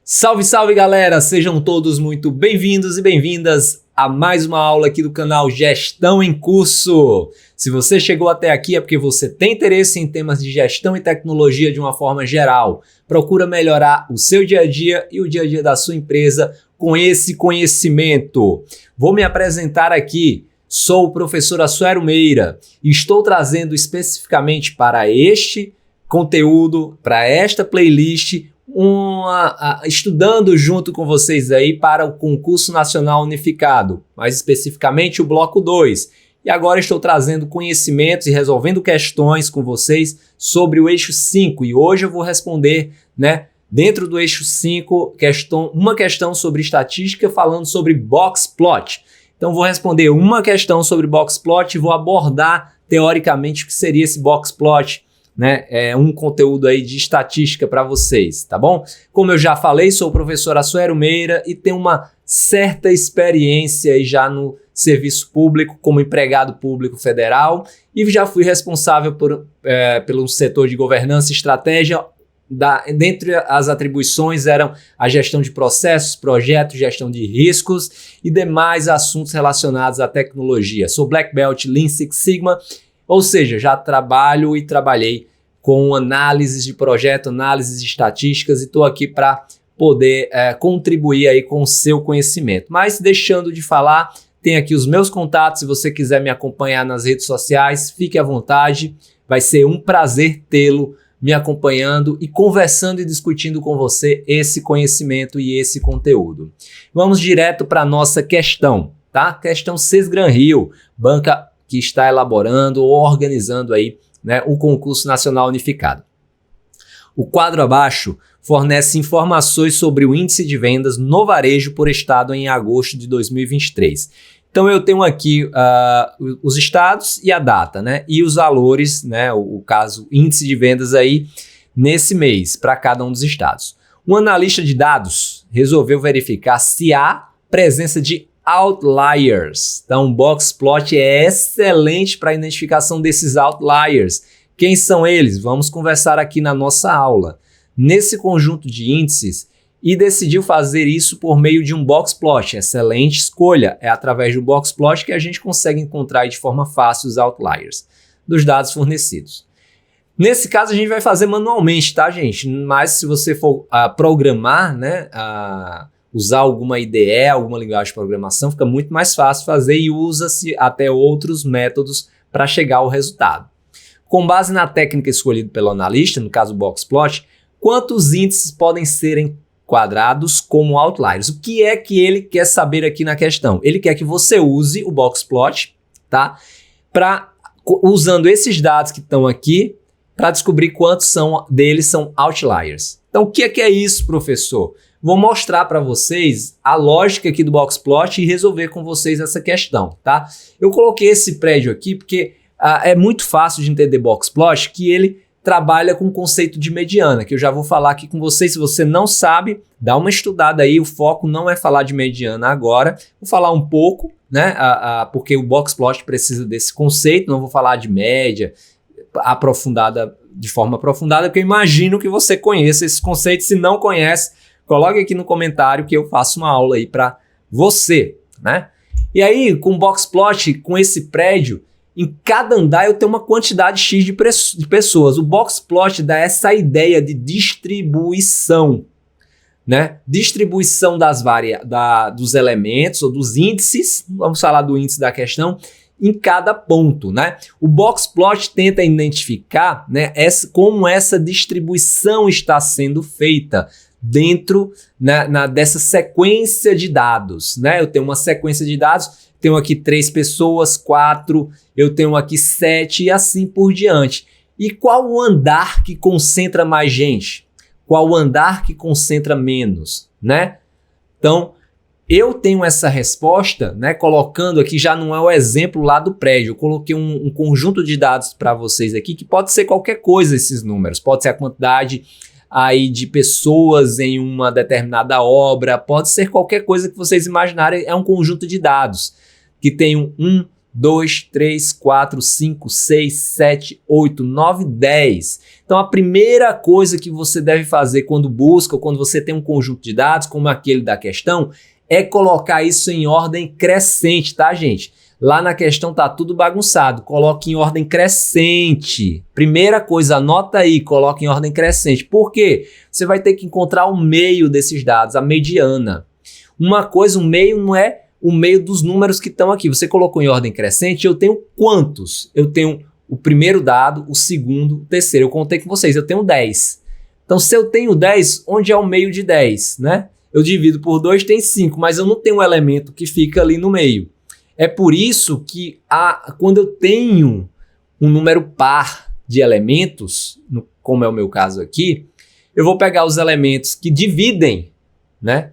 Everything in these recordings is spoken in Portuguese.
Salve, salve galera! Sejam todos muito bem-vindos e bem-vindas a mais uma aula aqui do canal Gestão em Curso. Se você chegou até aqui é porque você tem interesse em temas de gestão e tecnologia de uma forma geral. Procura melhorar o seu dia a dia e o dia a dia da sua empresa com esse conhecimento. Vou me apresentar aqui. Sou o professor Assuero Meira e estou trazendo especificamente para este conteúdo, para esta playlist, estudando junto com vocês aí para o Concurso Nacional Unificado, mais especificamente o Bloco 2. E agora estou trazendo conhecimentos e resolvendo questões com vocês sobre o eixo 5. E hoje eu vou responder, dentro do eixo 5, uma questão sobre estatística falando sobre box plot. Então vou responder uma questão sobre box plot e vou abordar teoricamente o que seria esse box plot, É um conteúdo aí de estatística para vocês, tá bom? Como eu já falei, sou o professor Assuero Meira e tenho uma certa experiência aí já no serviço público como empregado público federal e já fui responsável pelo setor de governança e estratégia. Dentre as atribuições eram a gestão de processos, projetos, gestão de riscos e demais assuntos relacionados à tecnologia. Sou Black Belt Lean Six Sigma, ou seja, já trabalho e trabalhei com análises de projeto, análises de estatísticas e estou aqui para poder contribuir aí com o seu conhecimento. Mas deixando de falar, tem aqui os meus contatos, se você quiser me acompanhar nas redes sociais, fique à vontade, vai ser um prazer tê-lo me acompanhando e conversando e discutindo com você esse conhecimento e esse conteúdo. Vamos direto para a nossa questão, tá? Questão Sesgran Rio, banca que está elaborando ou organizando aí, o Concurso Nacional Unificado. O quadro abaixo fornece informações sobre o índice de vendas no varejo por estado em agosto de 2023. Então eu tenho aqui os estados e a data, e os valores, o caso índice de vendas aí nesse mês para cada um dos estados. Um analista de dados resolveu verificar se há presença de outliers. Então o box plot é excelente para a identificação desses outliers. Quem são eles? Vamos conversar aqui na nossa aula. Nesse conjunto de índices, e decidiu fazer isso por meio de um box plot. Excelente escolha. É através do box plot que a gente consegue encontrar de forma fácil os outliers dos dados fornecidos. Nesse caso a gente vai fazer manualmente, tá, gente? Mas se você for programar, usar alguma IDE, alguma linguagem de programação, fica muito mais fácil fazer e usa-se até outros métodos para chegar ao resultado. Com base na técnica escolhida pelo analista, no caso o box plot, quantos índices podem ser quadrados como outliers? O que é que ele quer saber aqui na questão? Ele quer que você use o box plot, tá? Usando esses dados que estão aqui, para descobrir quantos deles são outliers. Então, o que é isso, professor? Vou mostrar para vocês a lógica aqui do box plot e resolver com vocês essa questão, tá? Eu coloquei esse prédio aqui porque é muito fácil de entender box plot, que ele trabalha com o conceito de mediana, que eu já vou falar aqui com vocês. Se você não sabe, dá uma estudada aí. O foco não é falar de mediana agora. Vou falar um pouco, porque o box plot precisa desse conceito. Não vou falar de média de forma aprofundada, porque eu imagino que você conheça esse conceito. Se não conhece, coloque aqui no comentário que eu faço uma aula aí para você, E aí, com o box plot, com esse prédio, em cada andar eu tenho uma quantidade X de pessoas. O box plot dá essa ideia de distribuição, Distribuição dos elementos ou dos índices, vamos falar do índice da questão, em cada ponto, O box plot tenta identificar, como essa distribuição está sendo feita dentro dessa sequência de dados, Eu tenho uma sequência de dados, tenho aqui 3 pessoas, 4, eu tenho aqui 7 e assim por diante. E qual o andar que concentra mais gente? Qual o andar que concentra menos, Então, eu tenho essa resposta, colocando aqui, já não é o exemplo lá do prédio, eu coloquei um conjunto de dados para vocês aqui, que pode ser qualquer coisa esses números, pode ser a quantidade aí de pessoas em uma determinada obra, pode ser qualquer coisa que vocês imaginarem, é um conjunto de dados, que tem 1, 2, 3, 4, 5, 6, 7, 8, 9, 10. Então, a primeira coisa que você deve fazer quando busca ou quando você tem um conjunto de dados, como aquele da questão, é colocar isso em ordem crescente, tá, gente? Lá na questão tá tudo bagunçado, coloque em ordem crescente. Primeira coisa, anota aí, coloque em ordem crescente. Por quê? Você vai ter que encontrar o meio desses dados, a mediana. Uma coisa, o meio não é o meio dos números que estão aqui. Você colocou em ordem crescente, eu tenho quantos? Eu tenho o primeiro dado, o segundo, o terceiro. Eu contei com vocês, eu tenho 10. Então, se eu tenho 10, onde é o meio de 10, né? Eu divido por 2, tem 5, mas eu não tenho um elemento que fica ali no meio. É por isso que quando eu tenho um número par de elementos, como é o meu caso aqui, eu vou pegar os elementos que dividem, né,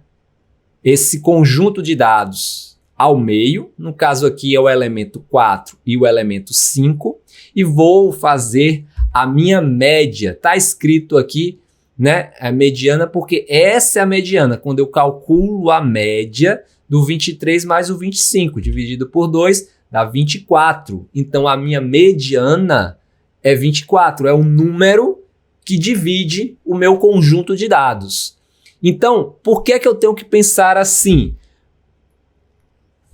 esse conjunto de dados ao meio, no caso aqui é o elemento 4 e o elemento 5, e vou fazer a minha média. Está escrito aqui, né, a mediana, porque essa é a mediana, quando eu calculo a média do 23 mais o 25, dividido por 2, dá 24. Então, a minha mediana é 24, é o número que divide o meu conjunto de dados. Então, por que eu tenho que pensar assim?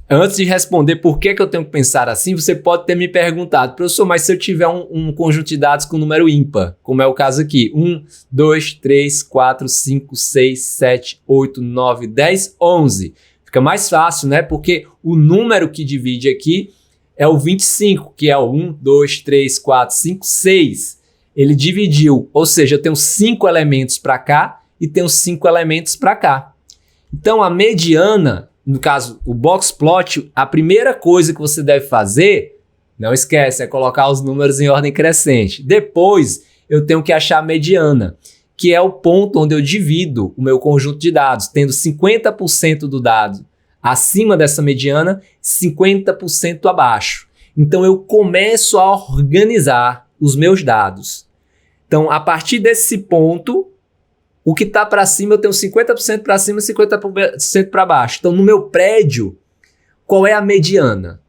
Antes de responder por que eu tenho que pensar assim, você pode ter me perguntado, professor, mas se eu tiver um conjunto de dados com número ímpar, como é o caso aqui, 1, 2, 3, 4, 5, 6, 7, 8, 9, 10, 11... Fica mais fácil, né? Porque o número que divide aqui é o 25, que é o 1, 2, 3, 4, 5, 6. Ele dividiu, ou seja, eu tenho 5 elementos para cá e tenho 5 elementos para cá. Então, a mediana, no caso, o box plot, a primeira coisa que você deve fazer, não esquece, é colocar os números em ordem crescente. Depois, eu tenho que achar a mediana, que é o ponto onde eu divido o meu conjunto de dados, tendo 50% do dado acima dessa mediana, 50% abaixo. Então, eu começo a organizar os meus dados. Então, a partir desse ponto, o que está para cima, eu tenho 50% para cima e 50% para baixo. Então, no meu prédio, qual é a mediana?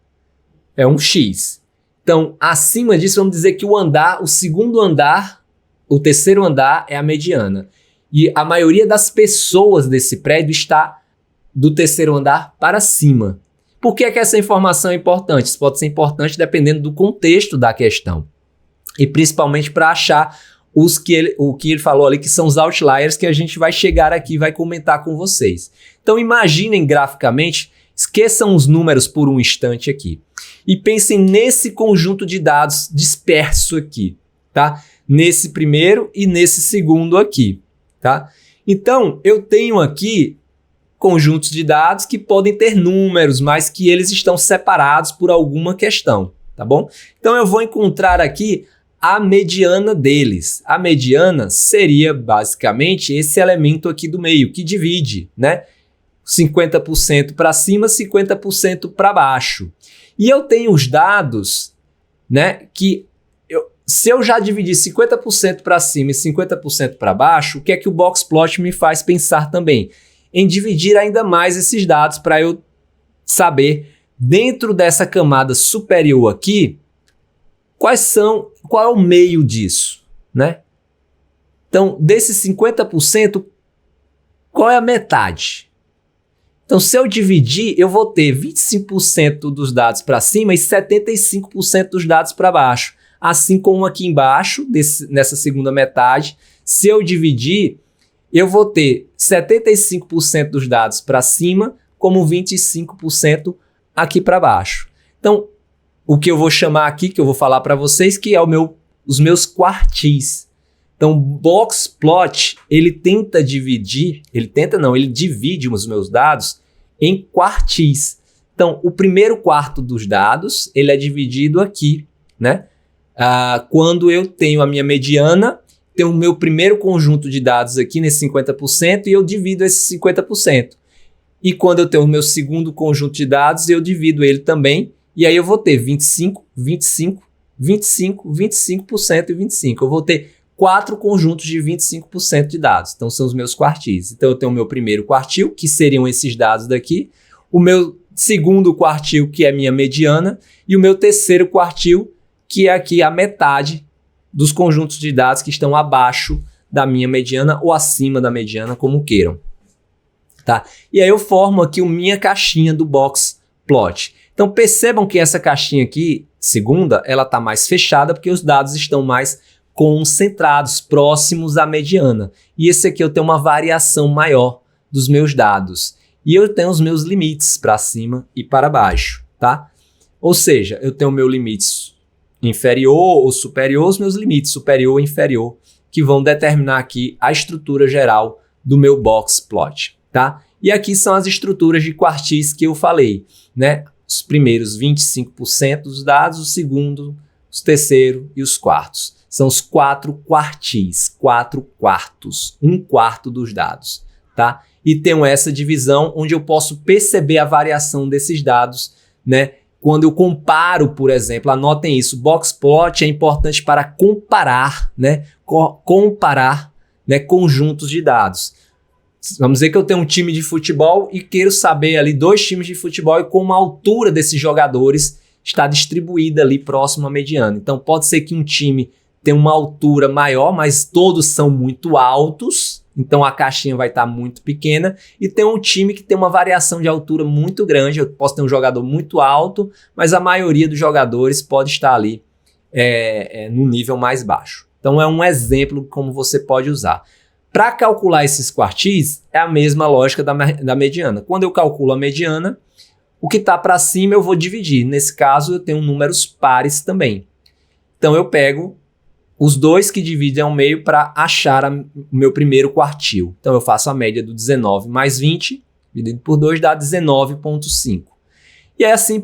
É um X. Então, acima disso, vamos dizer que o segundo andar, o terceiro andar é a mediana. E a maioria das pessoas desse prédio está do terceiro andar para cima. Por que essa informação é importante? Isso pode ser importante dependendo do contexto da questão. E principalmente para achar o que ele falou ali, que são os outliers, que a gente vai chegar aqui e vai comentar com vocês. Então imaginem graficamente, esqueçam os números por um instante aqui. E pensem nesse conjunto de dados disperso aqui, tá? Nesse primeiro e nesse segundo aqui, tá? Então, eu tenho aqui conjuntos de dados que podem ter números, mas que eles estão separados por alguma questão, tá bom? Então, eu vou encontrar aqui a mediana deles. A mediana seria, basicamente, esse elemento aqui do meio, que divide, né? 50% para cima, 50% para baixo. E eu tenho os dados, né, que se eu já dividir 50% para cima e 50% para baixo, o que é que o boxplot me faz pensar também? Em dividir ainda mais esses dados para eu saber, dentro dessa camada superior aqui, qual é o meio disso, né? Então, desses 50%, qual é a metade? Então, se eu dividir, eu vou ter 25% dos dados para cima e 75% dos dados para baixo. Assim como aqui embaixo, nessa segunda metade, se eu dividir, eu vou ter 75% dos dados para cima, como 25% aqui para baixo. Então, o que eu vou chamar aqui, que eu vou falar para vocês, que é os meus quartis. Então, o boxplot, ele divide os meus dados em quartis. Então, o primeiro quarto dos dados, ele é dividido aqui, né? Quando eu tenho a minha mediana, tenho o meu primeiro conjunto de dados aqui nesse 50% e eu divido esse 50%. E quando eu tenho o meu segundo conjunto de dados, eu divido ele também, e aí eu vou ter 25, 25, 25, 25% e 25%. Eu vou ter 4 conjuntos de 25% de dados. Então, são os meus quartis. Então, eu tenho o meu primeiro quartil, que seriam esses dados daqui, o meu segundo quartil, que é a minha mediana, e o meu terceiro quartil, que é aqui a metade dos conjuntos de dados que estão abaixo da minha mediana ou acima da mediana, como queiram. Tá? E aí eu formo aqui a minha caixinha do box plot. Então percebam que essa caixinha aqui, segunda, ela está mais fechada porque os dados estão mais concentrados, próximos da mediana. E esse aqui eu tenho uma variação maior dos meus dados. E eu tenho os meus limites para cima e para baixo, tá? Ou seja, eu tenho o meu limite inferior ou superior, os meus limites superior e inferior, que vão determinar aqui a estrutura geral do meu box plot, tá? E aqui são as estruturas de quartis que eu falei, né? Os primeiros 25% dos dados, o segundo, os terceiro e os quartos. São os 4 quartis, 4 quartos, 1/4 dos dados, tá? E tenho essa divisão onde eu posso perceber a variação desses dados, né? Quando eu comparo, por exemplo, anotem isso, box plot é importante para comparar, né? Comparar, né, conjuntos de dados. Vamos dizer que eu tenho um time de futebol e quero saber ali 2 times de futebol e como a altura desses jogadores está distribuída ali próximo à mediana. Então pode ser que um time tenha uma altura maior, mas todos são muito altos, então a caixinha vai estar muito pequena, e tem um time que tem uma variação de altura muito grande. Eu posso ter um jogador muito alto, mas a maioria dos jogadores pode estar ali no nível mais baixo. Então é um exemplo como você pode usar. Para calcular esses quartis, é a mesma lógica da mediana. Quando eu calculo a mediana, o que está para cima eu vou dividir. Nesse caso, eu tenho números pares também. Então eu pego os 2 que dividem ao meio para achar o meu primeiro quartil. Então eu faço a média do 19 mais 20, dividido por 2 dá 19,5. E é assim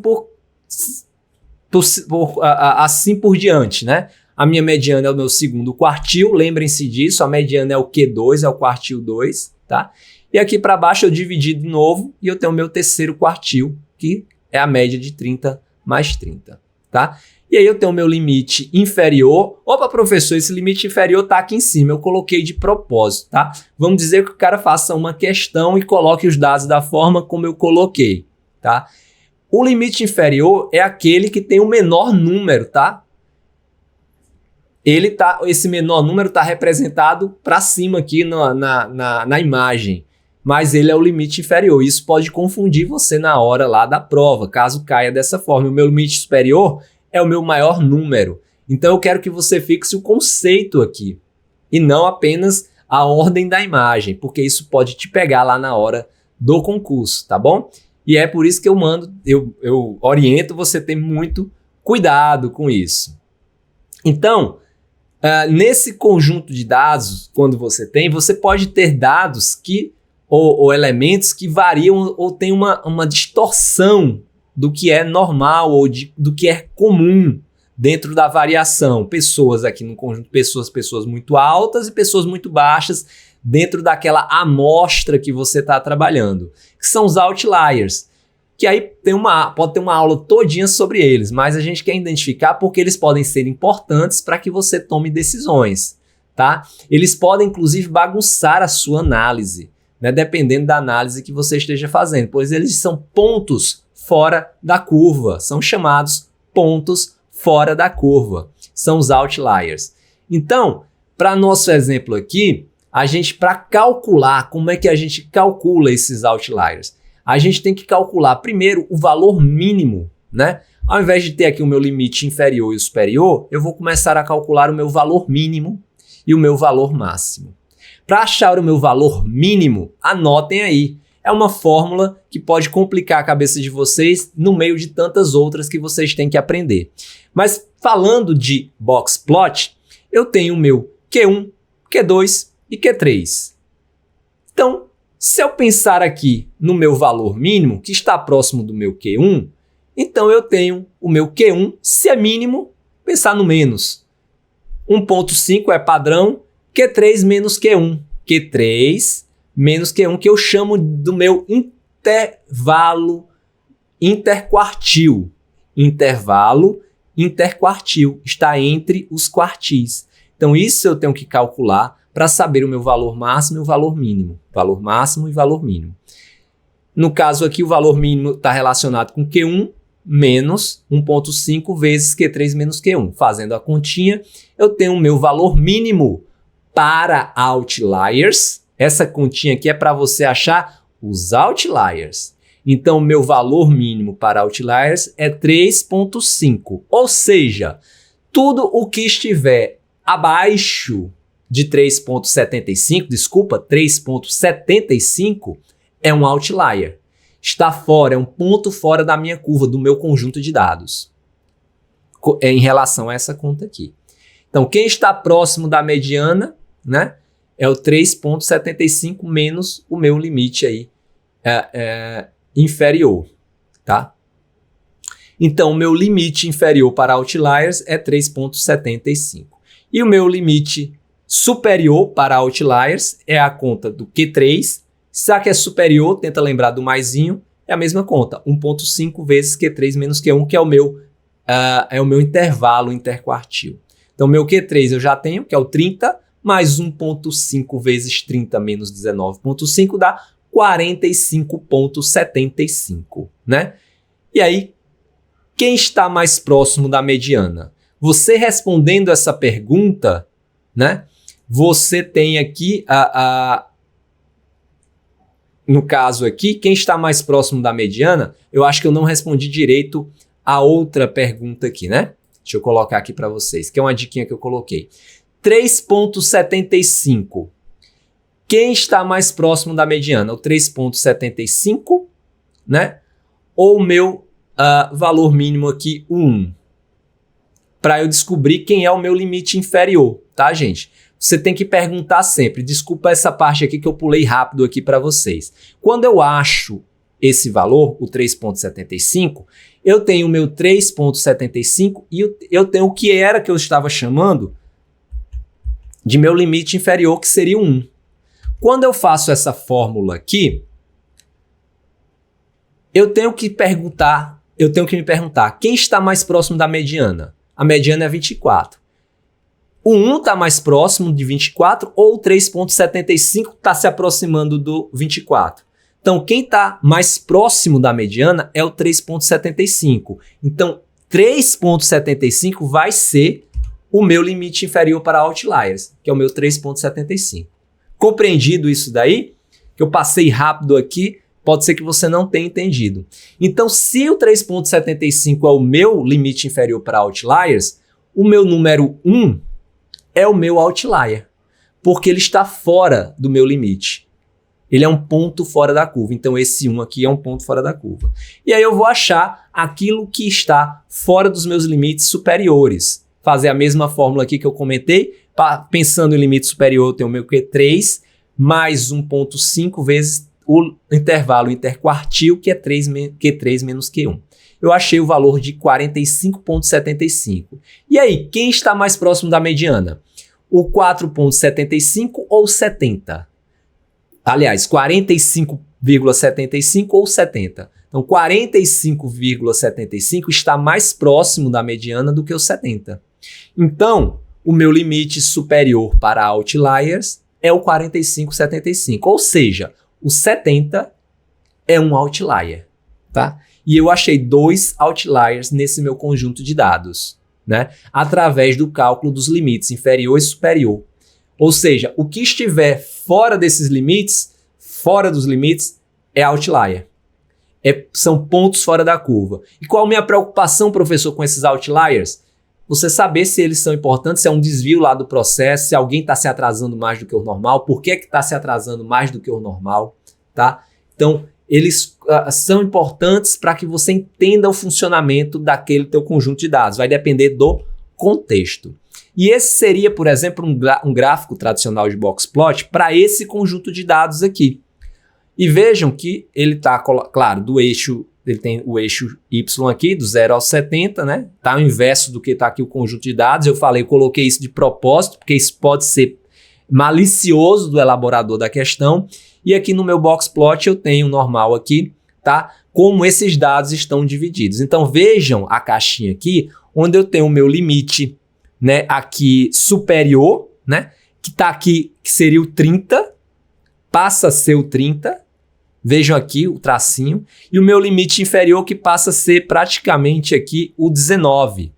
assim por diante, né? A minha mediana é o meu segundo quartil, lembrem-se disso, a mediana é o Q2, é o quartil 2, tá? E aqui para baixo eu dividi de novo e eu tenho o meu terceiro quartil, que é a média de 30 mais 30, tá? E aí eu tenho o meu limite inferior. Opa, professor, esse limite inferior está aqui em cima, eu coloquei de propósito, tá? Vamos dizer que o cara faça uma questão e coloque os dados da forma como eu coloquei, tá? O limite inferior é aquele que tem o menor número, tá? Esse menor número está representado para cima aqui na imagem, mas ele é o limite inferior. Isso pode confundir você na hora lá da prova, caso caia dessa forma. O meu limite superior é o meu maior número. Então eu quero que você fixe o conceito aqui e não apenas a ordem da imagem, porque isso pode te pegar lá na hora do concurso, tá bom? E é por isso que eu oriento você ter muito cuidado com isso. Então, nesse conjunto de dados, quando você pode ter dados ou elementos que variam ou tem uma distorção do que é normal ou do que é comum dentro da variação. Pessoas aqui no conjunto, pessoas muito altas e pessoas muito baixas dentro daquela amostra que você está trabalhando, que são os outliers, que aí pode ter uma aula todinha sobre eles, mas a gente quer identificar porque eles podem ser importantes para que você tome decisões, tá? Eles podem, inclusive, bagunçar a sua análise, né? Dependendo da análise que você esteja fazendo, pois eles são pontos fora da curva, são chamados pontos fora da curva, são os outliers. Então, para nosso exemplo aqui, para calcular, como é que a gente calcula esses outliers? A gente tem que calcular primeiro o valor mínimo, né? Ao invés de ter aqui o meu limite inferior e o superior, eu vou começar a calcular o meu valor mínimo e o meu valor máximo. Para achar o meu valor mínimo, anotem aí. É uma fórmula que pode complicar a cabeça de vocês no meio de tantas outras que vocês têm que aprender. Mas falando de box plot, eu tenho o meu Q1, Q2 e Q3. Então, se eu pensar aqui no meu valor mínimo, que está próximo do meu Q1, então eu tenho o meu Q1, se é mínimo, pensar no menos. 1,5 é padrão, Q3 menos Q1. Q3 menos Q1, que eu chamo do meu intervalo interquartil. Intervalo interquartil, está entre os quartis. Então isso eu tenho que calcular para saber o meu valor máximo e o valor mínimo. Valor máximo e valor mínimo. No caso aqui, o valor mínimo está relacionado com Q1 menos 1,5 vezes Q3 menos Q1. Fazendo a continha, eu tenho o meu valor mínimo para outliers. Essa continha aqui é para você achar os outliers. Então, o meu valor mínimo para outliers é 3,5. Ou seja, tudo o que estiver abaixo de 3,75, desculpa, 3,75 é um outlier. Está fora, é um ponto fora da minha curva, do meu conjunto de dados. Em relação a essa conta aqui. Então, quem está próximo da mediana, né, é o 3,75 menos o meu limite aí inferior, tá? Então, o meu limite inferior para outliers é 3,75. E o meu limite superior para outliers é a conta do Q3. Se que é superior, tenta lembrar do maisinho, é a mesma conta, 1,5 vezes Q3 menos Q1, que é o meu intervalo interquartil. Então, meu Q3 eu já tenho, que é o 30, mais 1,5 vezes 30 menos 19,5 dá 45,75, né? E aí, quem está mais próximo da mediana? Você respondendo essa pergunta, né? Você tem aqui no caso aqui, quem está mais próximo da mediana, eu acho que eu não respondi direito a outra pergunta aqui, né? Deixa eu colocar aqui para vocês, que é uma diquinha que eu coloquei. 3,75. Quem está mais próximo da mediana? O 3,75, né? Ou o meu valor mínimo aqui, 1. Para eu descobrir quem é o meu limite inferior, tá, gente? Você tem que perguntar sempre. Desculpa essa parte aqui que eu pulei rápido aqui para vocês. Quando eu acho esse valor, o 3,75, eu tenho o meu 3,75 e eu tenho o que era que eu estava chamando de meu limite inferior, que seria 1. Quando eu faço essa fórmula aqui, eu tenho que me perguntar, quem está mais próximo da mediana? A mediana é 24. O 1 está mais próximo de 24 ou o 3,75 está se aproximando do 24. Então, quem está mais próximo da mediana é o 3,75. Então, 3,75 vai ser o meu limite inferior para outliers, que é o meu 3,75. Compreendido isso daí? Que eu passei rápido aqui, pode ser que você não tenha entendido. Então, se o 3,75 é o meu limite inferior para outliers, o meu número 1 é o meu outlier, porque ele está fora do meu limite. Ele é um ponto fora da curva. Então, esse 1 aqui é um ponto fora da curva. E aí eu vou achar aquilo que está fora dos meus limites superiores. Fazer a mesma fórmula aqui que eu comentei. Pensando em limite superior, eu tenho o meu Q3 mais 1,5 vezes o intervalo interquartil, que é Q3 menos Q1. Eu achei o valor de 45,75. E aí, quem está mais próximo da mediana? O 4,75 ou 70? Aliás, 45,75 ou 70. Então, 45,75 está mais próximo da mediana do que o 70. Então, o meu limite superior para outliers é o 45,75. Ou seja, o 70 é um outlier, tá? E eu achei 2 outliers nesse meu conjunto de dados, né? Através do cálculo dos limites inferior e superior. Ou seja, o que estiver fora desses limites, fora dos limites, é outlier. São pontos fora da curva. E qual a minha preocupação, professor, com esses outliers? Você saber se eles são importantes, se é um desvio lá do processo, se alguém está se atrasando mais do que o normal, por que está se atrasando mais do que o normal, tá? Então, eles são importantes para que você entenda o funcionamento daquele teu conjunto de dados. Vai depender do contexto. E esse seria, por exemplo, um gráfico tradicional de boxplot para esse conjunto de dados aqui. E vejam que ele está, claro, do eixo, ele tem o eixo Y aqui, do 0 ao 70, né? Está ao inverso do que está aqui o conjunto de dados. Eu coloquei isso de propósito, porque isso pode ser malicioso do elaborador da questão. E aqui no meu boxplot eu tenho normal aqui, tá? Como esses dados estão divididos. Então vejam a caixinha aqui, onde eu tenho o meu limite, né, aqui superior, né? Que está aqui, que seria o 30, passa a ser o 30, Vejam aqui o tracinho. E o meu limite inferior que passa a ser praticamente aqui o 19,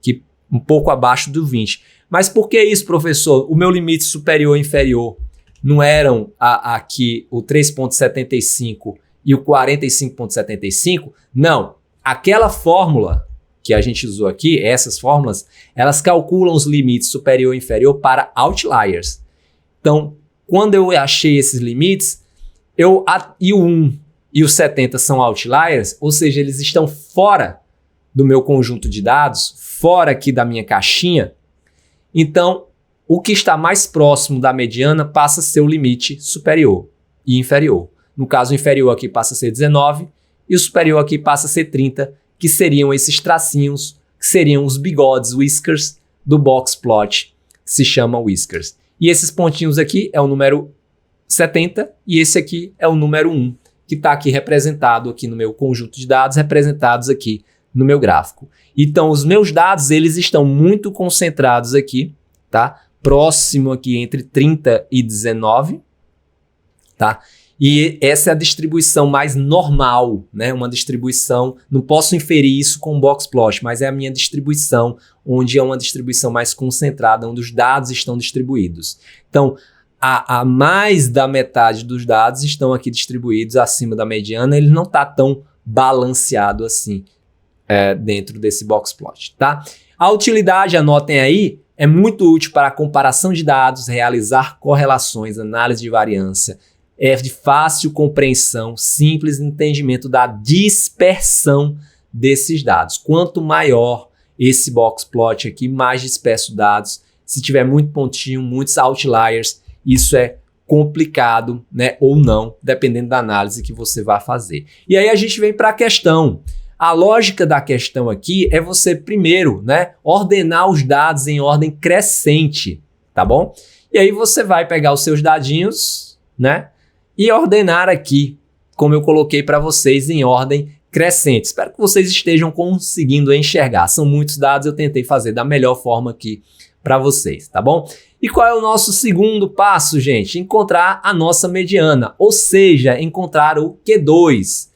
que um pouco abaixo do 20. Mas por que isso, professor? O meu limite superior e inferior não eram aqui o 3,75 e o 45,75? Não. Aquela fórmula que a gente usou aqui, essas fórmulas, elas calculam os limites superior e inferior para outliers. Então, quando eu achei esses limites, e o 1 e o 70 são outliers, ou seja, eles estão fora do meu conjunto de dados, fora aqui da minha caixinha. Então, o que está mais próximo da mediana passa a ser o limite superior e inferior. No caso, o inferior aqui passa a ser 19 e o superior aqui passa a ser 30, que seriam esses tracinhos, que seriam os bigodes, whiskers, do box plot, que se chama whiskers. E esses pontinhos aqui é o número 70 e esse aqui é o número 1, que está aqui representado aqui no meu conjunto de dados, representados aqui no meu gráfico. Então, os meus dados, eles estão muito concentrados aqui, tá? Próximo aqui entre 30 e 19, tá? E essa é a distribuição mais normal, né? Uma distribuição, não posso inferir isso com o boxplot, mas é a minha distribuição, onde é uma distribuição mais concentrada, onde os dados estão distribuídos. Então, a mais da metade dos dados estão aqui distribuídos acima da mediana, ele não está tão balanceado assim dentro desse boxplot, tá? A utilidade, anotem aí, é muito útil para a comparação de dados, realizar correlações, análise de variância, é de fácil compreensão, simples entendimento da dispersão desses dados. Quanto maior esse boxplot aqui, mais disperso dados. Se tiver muito pontinho, muitos outliers, isso é complicado, né, ou não, dependendo da análise que você vai fazer. E aí a gente vem para a questão. A lógica da questão aqui é você primeiro, né, ordenar os dados em ordem crescente, tá bom? E aí você vai pegar os seus dadinhos, né, e ordenar aqui, como eu coloquei para vocês, em ordem crescente. Espero que vocês estejam conseguindo enxergar. São muitos dados, eu tentei fazer da melhor forma aqui para vocês, tá bom? E qual é o nosso segundo passo, gente? Encontrar a nossa mediana, ou seja, encontrar o Q2.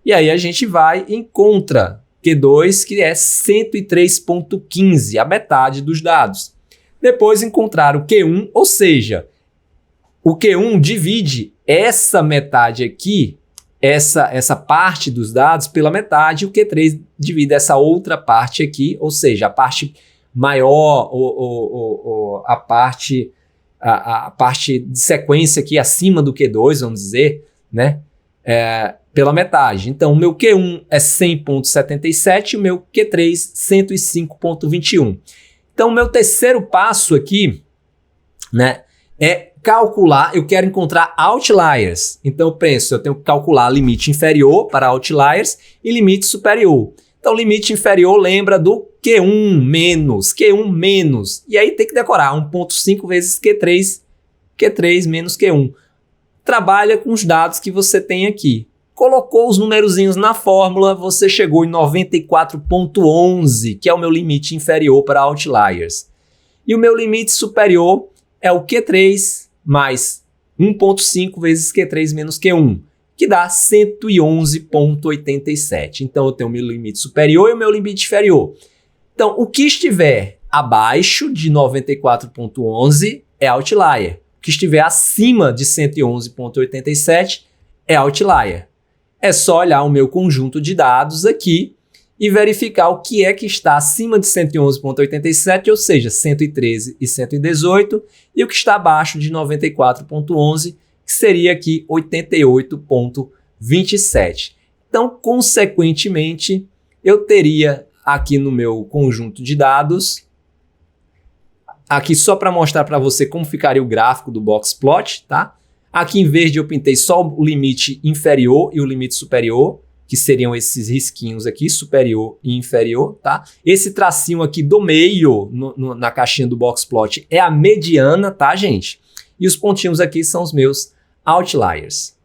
E aí a gente vai e encontra Q2, que é 103,15, a metade dos dados. Depois encontrar o Q1, ou seja, o Q1 divide essa metade aqui, essa parte dos dados pela metade, e o Q3 divide essa outra parte aqui, ou seja, a parte maior, a parte de sequência aqui acima do Q2, vamos dizer, né? Pela metade. Então, o meu Q1 é 100,77 e o meu Q3 105,21. Então, o meu terceiro passo aqui, né, é calcular, eu quero encontrar outliers. Então, eu penso, eu tenho que calcular limite inferior para outliers e limite superior. Então, limite inferior lembra do Q1 menos. E aí tem que decorar 1,5 vezes Q3 menos Q1. Trabalha com os dados que você tem aqui. Colocou os numerozinhos na fórmula, você chegou em 94,11, que é o meu limite inferior para outliers. E o meu limite superior é o Q3 mais 1,5 vezes Q3 menos Q1, que dá 111,87. Então, eu tenho o meu limite superior e o meu limite inferior. Então, o que estiver abaixo de 94,11 é outlier. O que estiver acima de 111,87 é outlier. É só olhar o meu conjunto de dados aqui e verificar o que é que está acima de 111,87, ou seja, 113 e 118, e o que está abaixo de 94,11, que seria aqui 88,27. Então, consequentemente, eu teria aqui no meu conjunto de dados, aqui só para mostrar para você como ficaria o gráfico do boxplot, tá? Aqui em verde eu pintei só o limite inferior e o limite superior, que seriam esses risquinhos aqui, superior e inferior, tá? Esse tracinho aqui do meio, na caixinha do boxplot, é a mediana, tá, gente? E os pontinhos aqui são os meus outliers.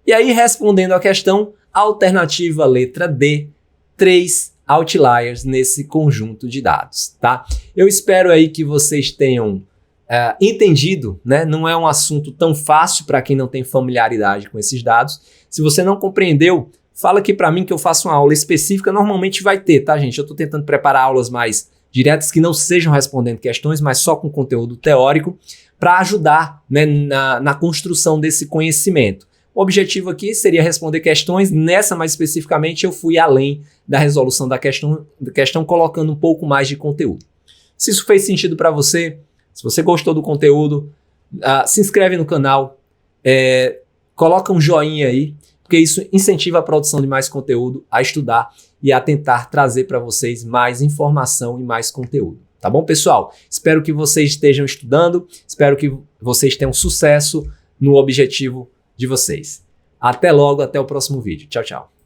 E aí, respondendo à questão, alternativa letra D, 3 outliers nesse conjunto de dados, tá? Eu espero aí que vocês tenham entendido, né? Não é um assunto tão fácil para quem não tem familiaridade com esses dados. Se você não compreendeu, fala aqui para mim que eu faço uma aula específica. Normalmente vai ter, tá, gente? Eu estou tentando preparar aulas mais diretas que não sejam respondendo questões, mas só com conteúdo teórico, para ajudar, né, na construção desse conhecimento. O objetivo aqui seria responder questões. Nessa, mais especificamente, eu fui além da resolução da questão colocando um pouco mais de conteúdo. Se isso fez sentido para você, se você gostou do conteúdo, se inscreve no canal, coloca um joinha aí, porque isso incentiva a produção de mais conteúdo, a estudar e a tentar trazer para vocês mais informação e mais conteúdo. Tá bom, pessoal? Espero que vocês estejam estudando, espero que vocês tenham sucesso no objetivo de vocês. Até logo, até o próximo vídeo. Tchau, tchau.